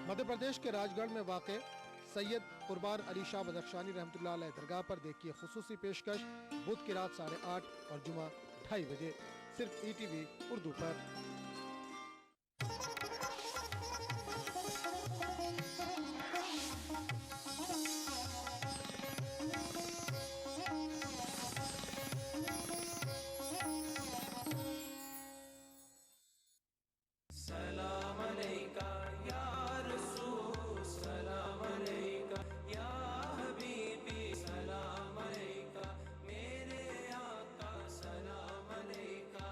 مدھیہ پردیش کے راج گڑھ میں واقع سید قربان علی شاہ بدخشانی رحمۃ اللہ علیہ درگاہ پر دیکھیے خصوصی پیشکش بدھ کی رات 8:30 اور جمعہ 2:30 بجے صرف ای ٹی وی اردو پر۔ سلام علیکہ یا رسول، سلام علیکہ یا حبیبی، سلام علیکہ میرے آقا، سلام علیکہ۔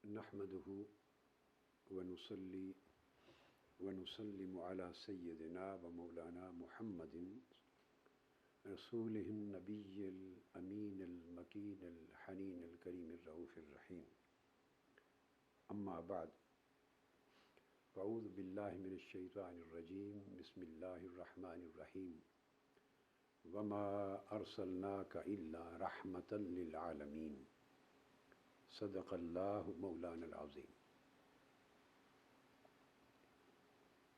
نحمده ونصلي ونسلم على سيدنا ومولانا محمد رسوله النبي الأمين المكين الحنين الكريم الرؤوف الرحيم، أما بعد، فأعوذ بالله من الشيطان الرجيم، بسم الله الرحمن الرحيم، وما أرسلناك إلا رحمة للعالمين، صدق اللہ مولانا العظیم۔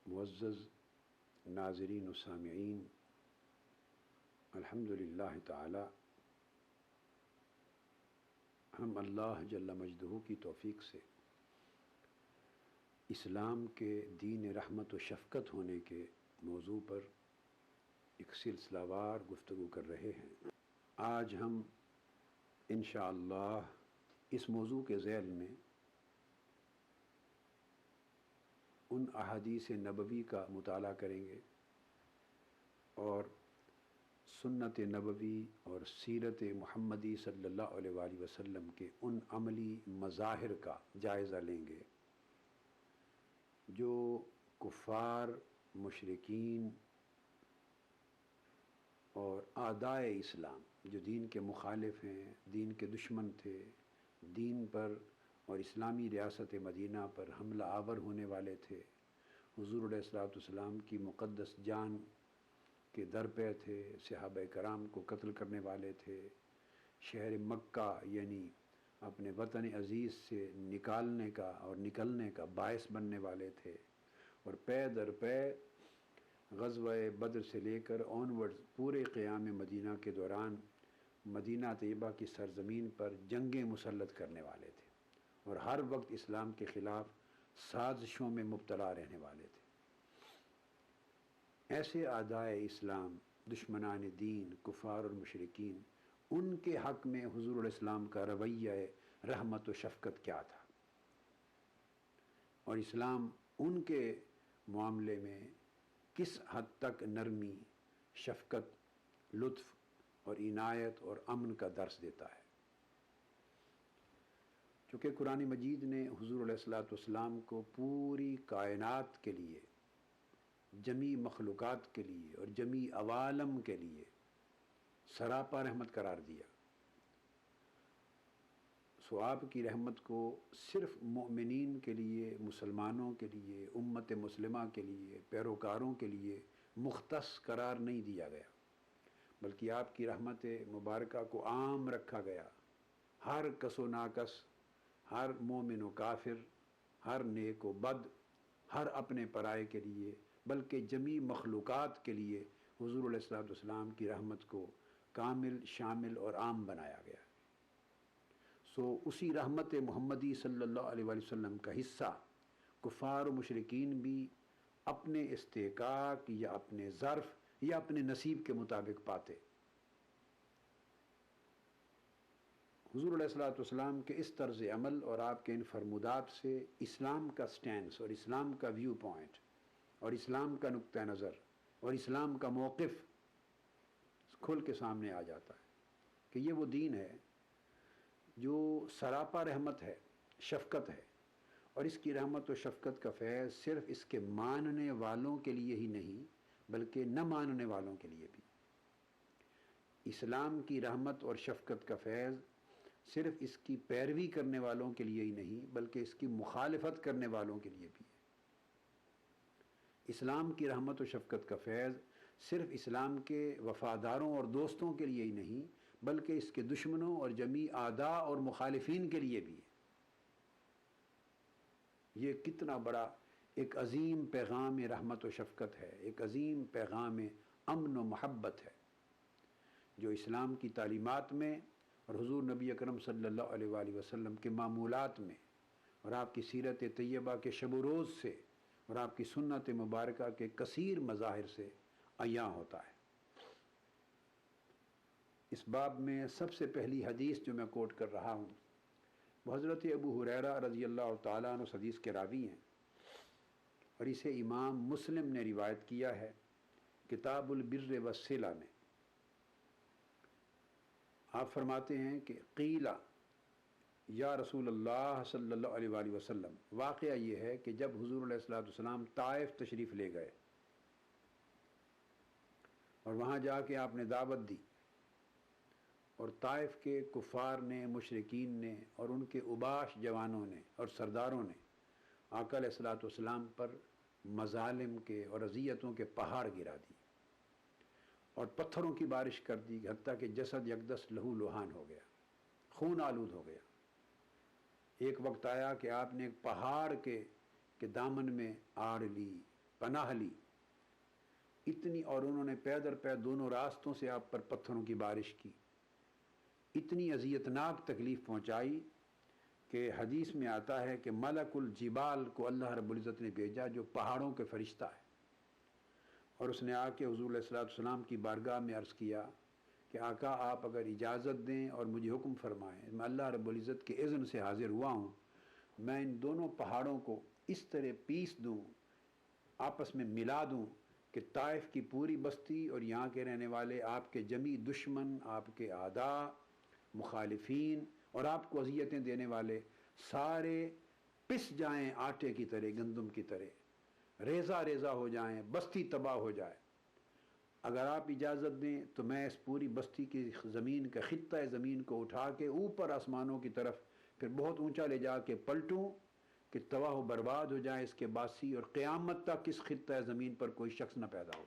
معزز ناظرین و سامعین، الحمدللہ تعالی ہم اللہ جل مجدہ کی توفیق سے اسلام کے دین رحمت و شفقت ہونے کے موضوع پر ایک سلسلہ وار گفتگو کر رہے ہیں۔ آج ہم انشاءاللہ اس موضوع کے ذیل میں ان احادیث نبوی کا مطالعہ کریں گے اور سنت نبوی اور سیرت محمدی صلی اللہ علیہ وآلہ وسلم کے ان عملی مظاہر کا جائزہ لیں گے جو کفار، مشرکین اور اعدائے اسلام جو دین کے مخالف ہیں، دین کے دشمن تھے، دین پر اور اسلامی ریاست مدینہ پر حملہ آور ہونے والے تھے، حضور علیہ الصلوۃ والسلام کی مقدس جان کے در پہ تھے، صحابہ کرام کو قتل کرنے والے تھے، شہر مکہ یعنی اپنے وطن عزیز سے نکالنے کا اور نکلنے کا باعث بننے والے تھے، اور پے در پے غزوہ بدر سے لے کر آنورڈ پورے قیام مدینہ کے دوران مدینہ طیبہ کی سرزمین پر جنگیں مسلط کرنے والے تھے اور ہر وقت اسلام کے خلاف سازشوں میں مبتلا رہنے والے تھے۔ ایسے اعدائے اسلام، دشمنان دین، کفار اور مشرکین، ان کے حق میں حضور علیہ السلام کا رویہ رحمت و شفقت کیا تھا، اور اسلام ان کے معاملے میں کس حد تک نرمی، شفقت، لطف اور عنایت اور امن کا درس دیتا ہے۔ چونکہ قرآن مجید نے حضور علیہ السلام کو پوری کائنات کے لیے، جمی مخلوقات کے لیے اور جمی عوالم کے لیے سراپا رحمت قرار دیا، سو آپ کی رحمت کو صرف مومنین کے لیے، مسلمانوں کے لیے، امت مسلمہ کے لیے، پیروکاروں کے لیے مختص قرار نہیں دیا گیا، بلکہ آپ کی رحمت مبارکہ کو عام رکھا گیا۔ ہر کس و ناکس، ہر مومن و کافر، ہر نیک و بد، ہر اپنے پرائے کے لیے، بلکہ جمی مخلوقات کے لیے حضور علیہ السلام کی رحمت کو کامل، شامل اور عام بنایا گیا۔ سو اسی رحمت محمدی صلی اللہ علیہ وآلہ وسلم کا حصہ کفار و مشرکین بھی اپنے استحقاق یا اپنے ظرف یا اپنے نصیب کے مطابق پاتے۔ حضور علیہ السلام کے اس طرز عمل اور آپ کے ان فرمودات سے اسلام کا سٹینس اور اسلام کا ویو پوائنٹ اور اسلام کا نقطہ نظر اور اسلام کا موقف کھل کے سامنے آ جاتا ہے کہ یہ وہ دین ہے جو سراپا رحمت ہے، شفقت ہے، اور اس کی رحمت و شفقت کا فیض صرف اس کے ماننے والوں کے لیے ہی نہیں بلکہ نہ ماننے والوں کے لیے بھی۔ اسلام کی رحمت اور شفقت کا فیض صرف اس کی پیروی کرنے والوں کے لیے ہی نہیں بلکہ اس کی مخالفت کرنے والوں کے لیے بھی ہے۔ اسلام کی رحمت و شفقت کا فیض صرف اسلام کے وفاداروں اور دوستوں کے لیے ہی نہیں بلکہ اس کے دشمنوں اور جمیع اعداء اور مخالفین کے لیے بھی ہے۔ یہ کتنا بڑا ایک عظیم پیغام رحمت و شفقت ہے، ایک عظیم پیغام امن و محبت ہے، جو اسلام کی تعلیمات میں اور حضور نبی اکرم صلی اللہ علیہ وآلہ وسلم کے معمولات میں اور آپ کی سیرت طیبہ کے شب و روز سے اور آپ کی سنت مبارکہ کے کثیر مظاہر سے عیاں ہوتا ہے۔ اس باب میں سب سے پہلی حدیث جو میں کوٹ کر رہا ہوں وہ حضرت ابو ہریرہ رضی اللہ تعالیٰ عنہ حدیث کے راوی ہیں، اور اسے امام مسلم نے روایت کیا ہے کتاب البر والصلہ میں۔ آپ فرماتے ہیں کہ قیل یا رسول اللہ صلی اللہ علیہ وآلہ وسلم، واقعہ یہ ہے کہ جب حضور علیہ الصلوۃ والسلام طائف تشریف لے گئے اور وہاں جا کے آپ نے دعوت دی، اور طائف کے کفار نے، مشرکین نے اور ان کے اوباش جوانوں نے اور سرداروں نے آقا علیہ الصلوۃ والسلام پر مظالم کے اور اذیتوں کے پہاڑ گرا دی اور پتھروں کی بارش کر دی، حتیٰ کہ جسد یکدس لہو لہان ہو گیا، خون آلود ہو گیا۔ ایک وقت آیا کہ آپ نے ایک پہاڑ کے دامن میں آڑ لی، پناہ لی اتنی، اور انہوں نے پے در پے دونوں راستوں سے آپ پر پتھروں کی بارش کی، اتنی اذیتناک تکلیف پہنچائی کہ حدیث میں آتا ہے کہ ملک الجبال کو اللہ رب العزت نے بھیجا، جو پہاڑوں کے فرشتہ ہے، اور اس نے آ کے حضور علیہ الصلوۃ والسلام کی بارگاہ میں عرض کیا کہ آقا آپ اگر اجازت دیں اور مجھے حکم فرمائیں، میں اللہ رب العزت کے اذن سے حاضر ہوا ہوں، میں ان دونوں پہاڑوں کو اس طرح پیس دوں، آپس میں ملا دوں کہ طائف کی پوری بستی اور یہاں کے رہنے والے آپ کے جمیع دشمن، آپ کے اعداء، مخالفین اور آپ کو اذیتیں دینے والے سارے پس جائیں، آٹے کی طرح، گندم کی طرح ریزہ ریزہ ہو جائیں، بستی تباہ ہو جائے۔ اگر آپ اجازت دیں تو میں اس پوری بستی کی زمین کا خطہ زمین کو اٹھا کے اوپر آسمانوں کی طرف پھر بہت اونچا لے جا کے پلٹوں کہ تباہ و برباد ہو جائیں اس کے باسی، اور قیامت تک اس خطہ زمین پر کوئی شخص نہ پیدا ہو،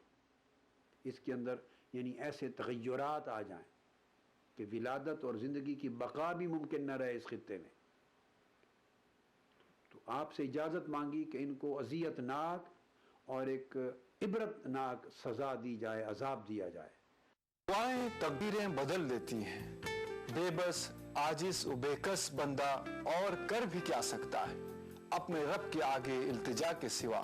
اس کے اندر یعنی ایسے تغیرات آ جائیں کہ ولادت اور زندگی کی بقا بھی ممکن نہ رہے اس خطے میں۔ تو آپ سے اجازت مانگی کہ ان کو اذیت ناک اور ایک عبرت ناک سزا دی جائے، عذاب دیا جائے۔ دعائیں تقدیریں بدل دیتی ہیں، بے بس عاجز و بے کس بندہ اور کر بھی کیا سکتا ہے اپنے رب کے آگے التجا کے سوا۔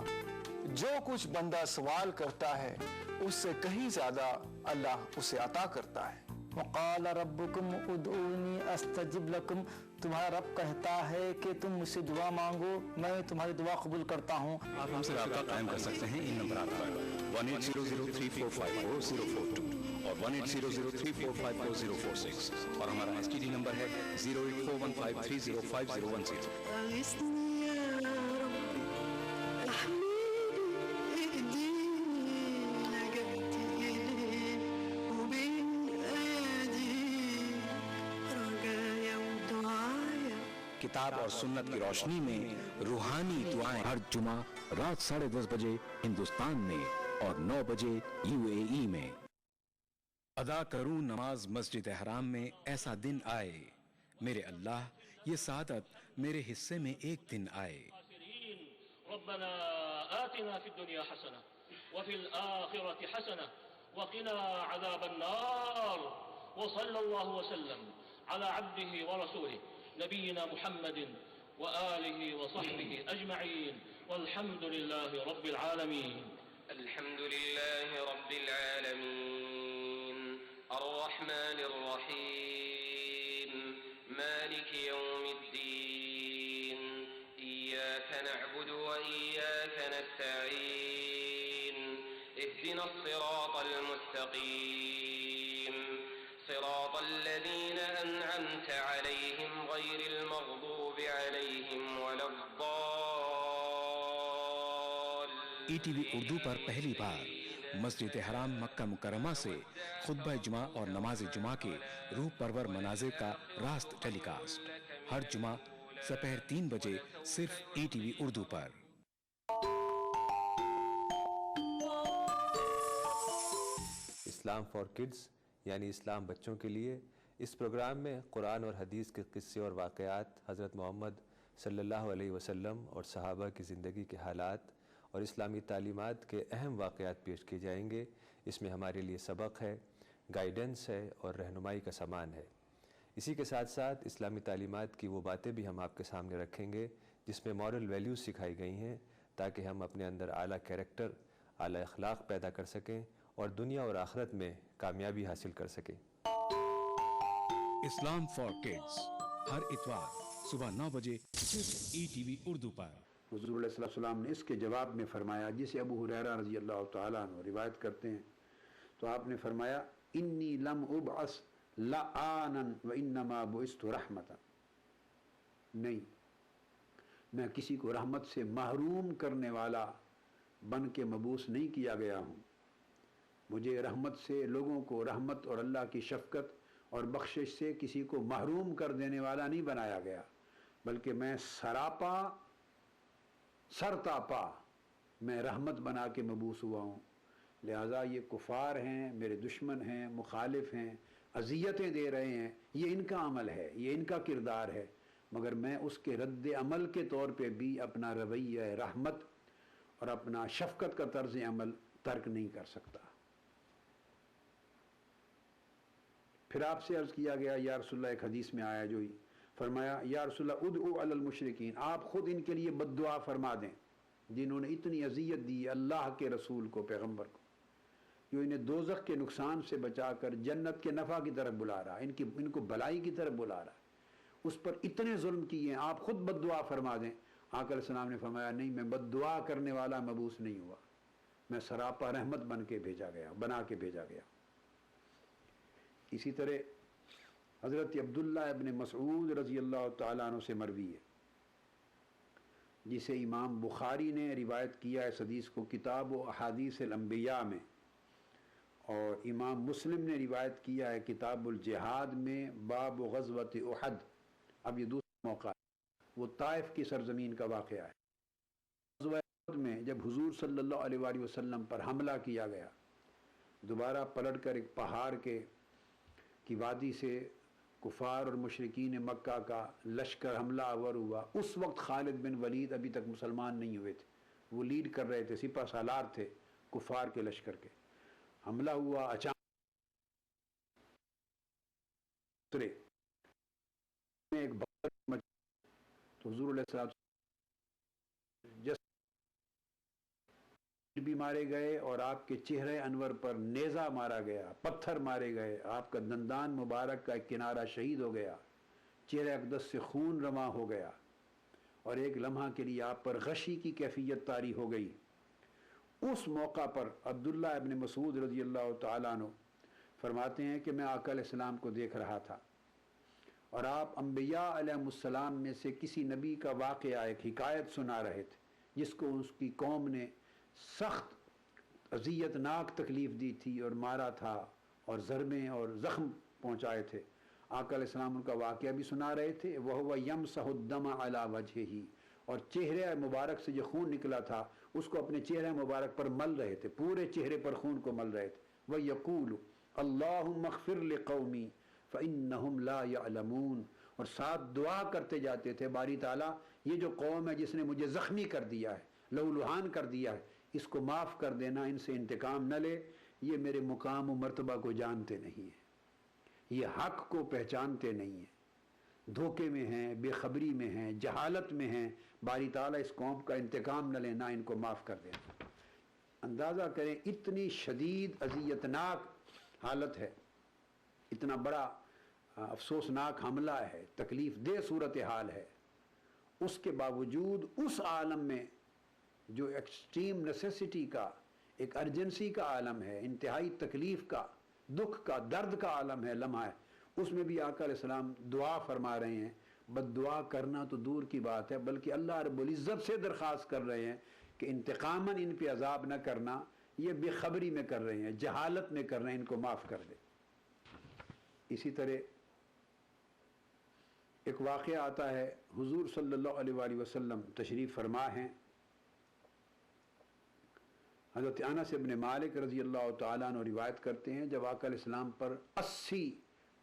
جو کچھ بندہ سوال کرتا ہے اس سے کہیں زیادہ اللہ اسے عطا کرتا ہے۔ وقال ربکم ادعونی استجب لکم، تمہارا رب کہتا ہے کہ تم مجھ سے دعا مانگو، میں تمہاری دعا قبول کرتا ہوں۔ آپ ہم سے رابطہ قائم کر سکتے ہیں ان نمبرات پر 180034544042 اور 180034544046، اور ہمارا STD نمبر ہے 08415305010۔ أغثني يا رب احميني اهديني لجأت إليه وبين أيدي رجايا ودعايا۔ کتاب اور سنت کی روشنی میں روحانی دعائیں ہر جمعہ رات 10:30 بجے ہندوستان میں اور 9 بجے UAE میں۔ ادا کروں نماز مسجد حرام میں، ایسا دن آئے میرے اللہ، یہ سعادت میرے حصے میں ایک دن آئے۔ ربنا آتنا في الدنيا حسنة وفي الآخرة حسنة وقنا عذاب النار، وصلى الله وسلم على عبده ورسوله نبينا محمد وآله وصحبه أجمعين، والحمد لله رب العالمين۔ الحمد لله رب العالمين الرحمن الرحيم مالك يوم الدين إياك نعبد وإياك نستعين اهدنا الصراط المستقيم صراط الذين أنعمت عليهم غير المغضوب عليهم ولا الضالين۔ ETV اردو پر پہلی بار مسجد حرام مکہ مکرمہ سے خطبہ جمعہ اور نماز جمعہ کے روح پرور مناظر کا راست ٹیلی کاسٹ ہر جمعہ سپہر 3 بجے صرف ETV Urdu per. Islam for kids یعنی اسلام بچوں کے لیے اس پروگرام میں قرآن اور حدیث کے قصے اور واقعات، حضرت محمد صلی اللہ علیہ وسلم اور صحابہ کی زندگی کے حالات اور اسلامی تعلیمات کے اہم واقعات پیش کیے جائیں گے۔ اس میں ہمارے لیے سبق ہے، گائیڈنس ہے اور رہنمائی کا سامان ہے۔ اسی کے ساتھ ساتھ اسلامی تعلیمات کی وہ باتیں بھی ہم آپ کے سامنے رکھیں گے جس میں مورل ویلیوز سکھائی گئی ہیں، تاکہ ہم اپنے اندر اعلیٰ کیریکٹر، اعلیٰ اخلاق پیدا کر سکیں اور دنیا اور آخرت میں کامیابی حاصل کر سکیں۔ اسلام فار کڈز ہر اتوار صبح 9 بجے صرف ETV اردو پر۔ حضور علیہ السلام نے اس کے جواب میں فرمایا، جسے ابو ہریرہ رضی اللہ تعالیٰ عنہ روایت کرتے ہیں، تو آپ نے فرمایا انی لم ابعث لعانا وانما بعثت رحمتا، نہیں، میں کسی کو رحمت سے محروم کرنے والا بن کے مبعوث نہیں کیا گیا ہوں، مجھے رحمت سے لوگوں کو رحمت اور اللہ کی شفقت اور بخشش سے کسی کو محروم کر دینے والا نہیں بنایا گیا، بلکہ میں سراپا سرتاپا میں رحمت بنا کے مبعوث ہوا ہوں۔ لہٰذا یہ کفار ہیں، میرے دشمن ہیں، مخالف ہیں، اذیتیں دے رہے ہیں، یہ ان کا عمل ہے، یہ ان کا کردار ہے، مگر میں اس کے رد عمل کے طور پہ بھی اپنا رویہ رحمت اور اپنا شفقت کا طرز عمل ترک نہیں کر سکتا۔ پھر آپ سے عرض کیا گیا یا رسول اللہ، ایک حدیث میں آیا جو ہی فرمایا یا رسول اللہ ادعو علی المشرکین، آپ خود ان کے لیے بد دعا فرما دیں جنہوں نے اتنی اذیت دی اللہ کے رسول کو، پیغمبر کو، جو انہیں دوزخ کے نقصان سے بچا کر جنت کے نفع کی طرف بلا رہا، ان کو بلائی کی طرف بلا رہا، اس پر اتنے ظلم کیے ہیں، آپ خود بد دعا فرما دیں۔ آقا علیہ السلام نے فرمایا نہیں، میں بد دعا کرنے والا مبعوث نہیں ہوا، میں سراپا رحمت بنا کے بھیجا گیا۔ اسی طرح حضرت عبداللہ ابن مسعود رضی اللہ تعالیٰ عنہ سے مروی ہے، جسے امام بخاری نے روایت کیا اس حدیث کو کتاب و احادیث الانبیاء میں، اور امام مسلم نے روایت کیا ہے کتاب الجہاد میں باب غزوۃ احد۔ اب یہ دوسرا موقع ہے، وہ طائف کی سرزمین کا واقعہ ہے۔ غزوہ احد میں جب حضور صلی اللہ علیہ وآلہ وسلم پر حملہ کیا گیا، دوبارہ پلٹ کر ایک پہاڑ کی وادی سے کفار اور مشرکین مکہ کا لشکر حملہ آور ہوا، اس وقت خالد بن ولید ابھی تک مسلمان نہیں ہوئے تھے، وہ لیڈ کر رہے تھے، سپہ سالار تھے کفار کے لشکر کے۔ حملہ ہوا اچانک، ایک تو حضور علیہ السلام بھی مارے گئے اور آپ کے چہرے انور پر نیزہ مارا گیا، پتھر مارے گئے، آپ کا دندان مبارک کا ایک کنارہ شہید ہو گیا، چہرے اقدس سے خون رواں ہو گیا، اور ایک لمحہ کے لیے آپ پر غشی کی کیفیت طاری ہو گئی۔ اس موقع پر عبداللہ ابن مسعود رضی اللہ تعالیٰ عنہ فرماتے ہیں کہ میں آقا علیہ السلام کو دیکھ رہا تھا، اور آپ انبیاء علیہ السلام میں سے کسی نبی کا واقعہ، ایک حکایت سنا رہے تھے جس کو اس کی قوم نے سخت اذیت ناک تکلیف دی تھی اور مارا تھا اور ضربیں اور زخم پہنچائے تھے۔ آقا علیہ السلام ان کا واقعہ بھی سنا رہے تھے، وَهُوَ يَمْسَحُ الدَّمَ عَلَى وَجْهِهِ، اور چہرے مبارک سے جو خون نکلا تھا اس کو اپنے چہرے مبارک پر مل رہے تھے، پورے چہرے پر خون کو مل رہے تھے۔ وَيَقُولُ اللَّهُمَّ اغْفِرْ لِقَوْمِي فَإِنَّهُمْ لَا يَعْلَمُونَ، اور ساتھ دعا کرتے جاتے تھے، باری تعالیٰ یہ جو قوم ہے جس نے مجھے زخمی کر دیا ہے، لہولہان کر دیا ہے، اس کو معاف کر دینا، ان سے انتقام نہ لے، یہ میرے مقام و مرتبہ کو جانتے نہیں ہیں، یہ حق کو پہچانتے نہیں ہیں، دھوکے میں ہیں، بے خبری میں ہیں، جہالت میں ہیں، باری تعالیٰ اس قوم کا انتقام نہ لینا، ان کو معاف کر دینا۔ اندازہ کریں اتنی شدید اذیتناک حالت ہے، اتنا بڑا افسوسناک حملہ ہے، تکلیف دہ صورتحال ہے، اس کے باوجود اس عالم میں جو ایکسٹریم نیسیسٹی کا، ایک ارجنسی کا عالم ہے، انتہائی تکلیف کا، دکھ کا، درد کا عالم ہے، لمحہ ہے، اس میں بھی آقا علیہ السلام دعا فرما رہے ہیں۔ بد دعا کرنا تو دور کی بات ہے، بلکہ اللہ رب العزت سے درخواست کر رہے ہیں کہ انتقاماً ان پہ عذاب نہ کرنا، یہ بے خبری میں کر رہے ہیں، جہالت میں کر رہے ہیں، ان کو معاف کر دے۔ اسی طرح ایک واقعہ آتا ہے، حضور صلی اللہ علیہ وآلہ وسلم تشریف فرما ہیں، حضرت انس ابن مالک رضی اللہ تعالیٰ عنہ روایت کرتے ہیں جب آقا علیہ السلام پر 80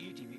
ETV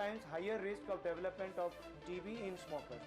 times higher risk of development of TB in smokers।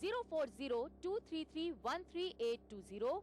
040-233-13820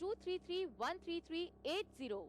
233-13380।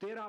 13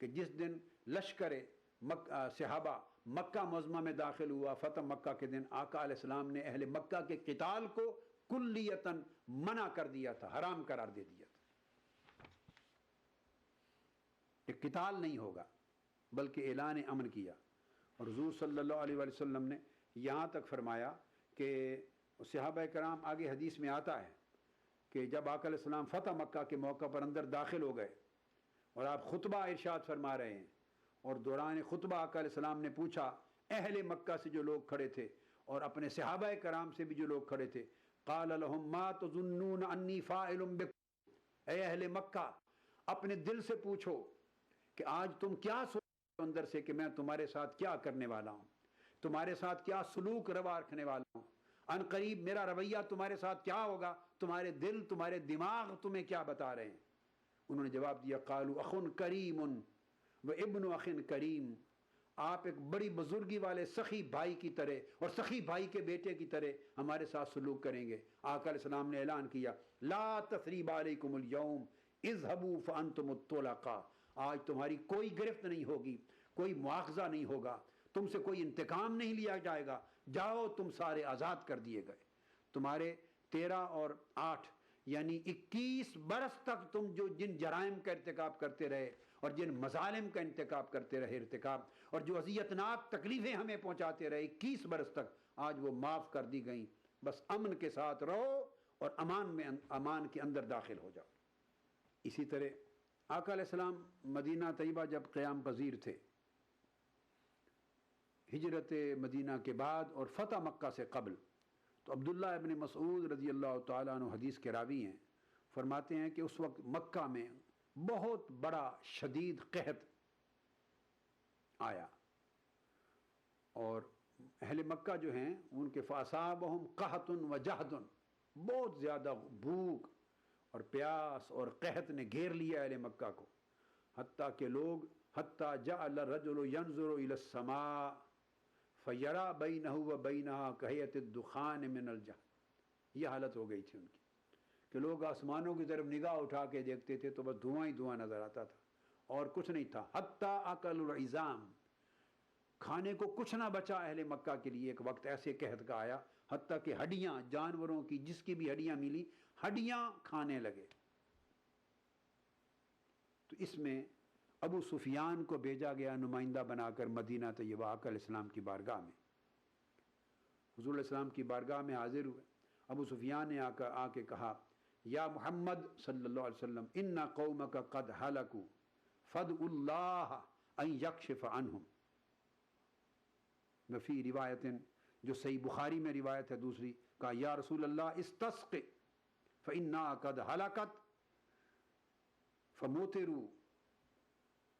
کہ جس دن لشکر صحابہ مکہ معظمہ میں داخل ہوا، فتح مکہ کے دن آقا علیہ السلام نے اہل مکہ کے قتال کو کلیتاً منع کر دیا تھا، حرام قرار دے دیا تھا کہ قتال نہیں ہوگا، بلکہ اعلان امن کیا۔ اور حضور صلی اللہ علیہ وآلہ وسلم نے یہاں تک فرمایا کہ صحابہ کرام، آگے حدیث میں آتا ہے کہ جب آقا علیہ السلام فتح مکہ کے موقع پر اندر داخل ہو گئے اور آپ خطبہ ارشاد فرما رہے ہیں، اور دوران خطبہ آقا علیہ السلام نے پوچھا اہل مکہ سے جو لوگ کھڑے تھے اور اپنے صحابہ کرام سے بھی جو لوگ کھڑے تھے، قال لهم ما تظنون انی فاعل بکم، اے اہل مکہ اپنے دل سے پوچھو کہ آج تم کیا سوچو اندر سے کہ میں تمہارے ساتھ کیا کرنے والا ہوں، تمہارے ساتھ کیا سلوک روا رکھنے والا ہوں، ان قریب میرا رویہ تمہارے ساتھ کیا ہوگا، تمہارے دل تمہارے دماغ تمہیں کیا بتا رہے ہیں۔ انہوں نے جواب دیا قالوا اخ کریم و ابن اخ کریم، آپ ایک بڑی بزرگی والے سخی بھائی کی طرح اور سخی بھائی کے بیٹے کی طرح ہمارے ساتھ سلوک کریں گے۔ آقا علیہ السلام نے اعلان کیا لا تثریب علیکم اليوم اذهبوا فانتم الطلقاء، آج تمہاری کوئی گرفت نہیں ہوگی، کوئی مواخذہ نہیں ہوگا، تم سے کوئی انتقام نہیں لیا جائے گا، جاؤ تم سارے آزاد کر دیے گئے۔ تمہارے 13 اور 8 یعنی 21 برس تک تم جو جن جرائم کا ارتکاب کرتے رہے اور جن مظالم کا انتخاب کرتے رہے ارتکاب اور جو اذیتناک تکلیفیں ہمیں پہنچاتے رہے 21 برس تک، آج وہ معاف کر دی گئیں، بس امن کے ساتھ رہو اور امان کے اندر داخل ہو جاؤ۔ اسی طرح آقا علیہ السلام مدینہ طیبہ جب قیام پذیر تھے، ہجرت مدینہ کے بعد اور فتح مکہ سے قبل، تو عبداللہ ابن مسعود رضی اللہ تعالیٰ عنہ حدیث کے راوی ہیں، فرماتے ہیں کہ اس وقت مکہ میں بہت بڑا شدید قحط آیا، اور اہل مکہ جو ہیں ان کے فاصابہم قحط و جہد، بہت زیادہ بھوک اور پیاس اور قحط نے گھیر لیا اہل مکہ کو، حتیٰ کہ لوگ حتیٰ جعل الرجل ينظر الى السماء فیرا بینہ و بینہا کہیت الدخان من الجہد، یہ حالت ہو گئی تھی ان کی کہ لوگ آسمانوں کی طرف نگاہ اٹھا کے دیکھتے تھے تو بس دھواں ہی دھواں نظر آتا تھا اور کچھ نہیں تھا۔ حتیٰ اکل العظام، کھانے کو کچھ نہ بچا اہل مکہ کے لیے۔ ایک وقت ایسے قحط کا آیا حتیٰ کہ ہڈیاں، جانوروں کی جس کی بھی ہڈیاں ملی، ہڈیاں کھانے لگے۔ تو اس میں ابو سفیان کو بھیجا گیا نمائندہ بنا کر مدینہ طیبہ آقا علیہ السلام کی بارگاہ میں، حضور علیہ السلام کی بارگاہ میں حاضر ہوئے۔ ابو سفیان نے آ کے کہا یا محمد صلی اللہ علیہ وسلم ان قومک قد ہلکوا فادع اللہ ان یکشف عنہم، وفی روایت جو صحیح بخاری میں روایت ہے دوسری، کہا یا رسول اللہ استسق فإنها قد ہلکت فموتروا،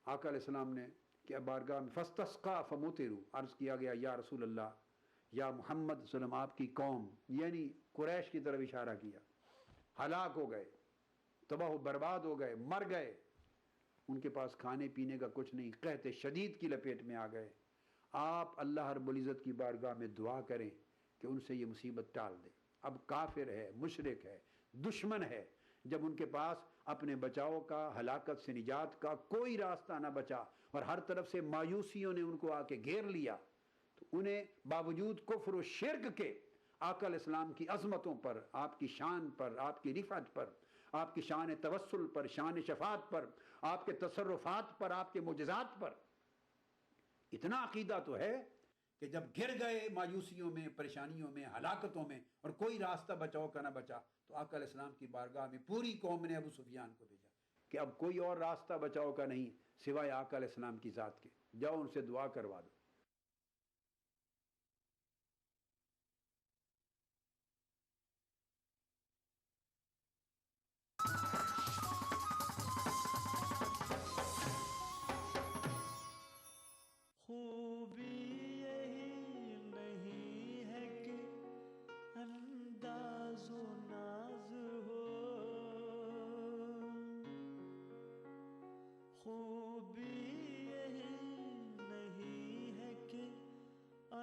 آقا علیہ السلام نے کہ بارگاہ میں فاستسقا فموتروا، عرض کیا گیا یا رسول اللہ، یا محمد صلی اللہ علیہ وسلم آپ کی قوم یعنی قریش کی طرف اشارہ کیا، ہلاک ہو گئے، تباہ و برباد ہو گئے، مر گئے، ان کے پاس کھانے پینے کا کچھ نہیں، قحط شدید کی لپیٹ میں آ گئے۔ آپ اللہ رب العزت کی بارگاہ میں دعا کریں کہ ان سے یہ مصیبت ٹال دے۔ اب کافر ہے، مشرک ہے، دشمن ہے، جب ان کے پاس اپنے بچاؤ کا، ہلاکت سے نجات کا کوئی راستہ نہ بچا اور ہر طرف سے مایوسیوں نے ان کو آ کے گھیر لیا، تو انہیں باوجود کفر و شرک کے آقا علیہ السلام کی عظمتوں پر، آپ کی شان پر، آپ کی رفعت پر، آپ کی شان توسل پر، شان شفاعت پر، آپ کے تصرفات پر، آپ کے معجزات پر اتنا عقیدہ تو ہے کہ جب گر گئے مایوسیوں میں، پریشانیوں میں، ہلاکتوں میں اور کوئی راستہ بچاؤ کا نہ بچا، تو آقا علیہ السلام کی بارگاہ میں پوری قوم نے ابو سفیان کو بھیجا کہ اب کوئی اور راستہ بچاؤ کا نہیں سوائے آقا علیہ السلام کی ذات کے، جاؤ ان سے دعا کروا دو۔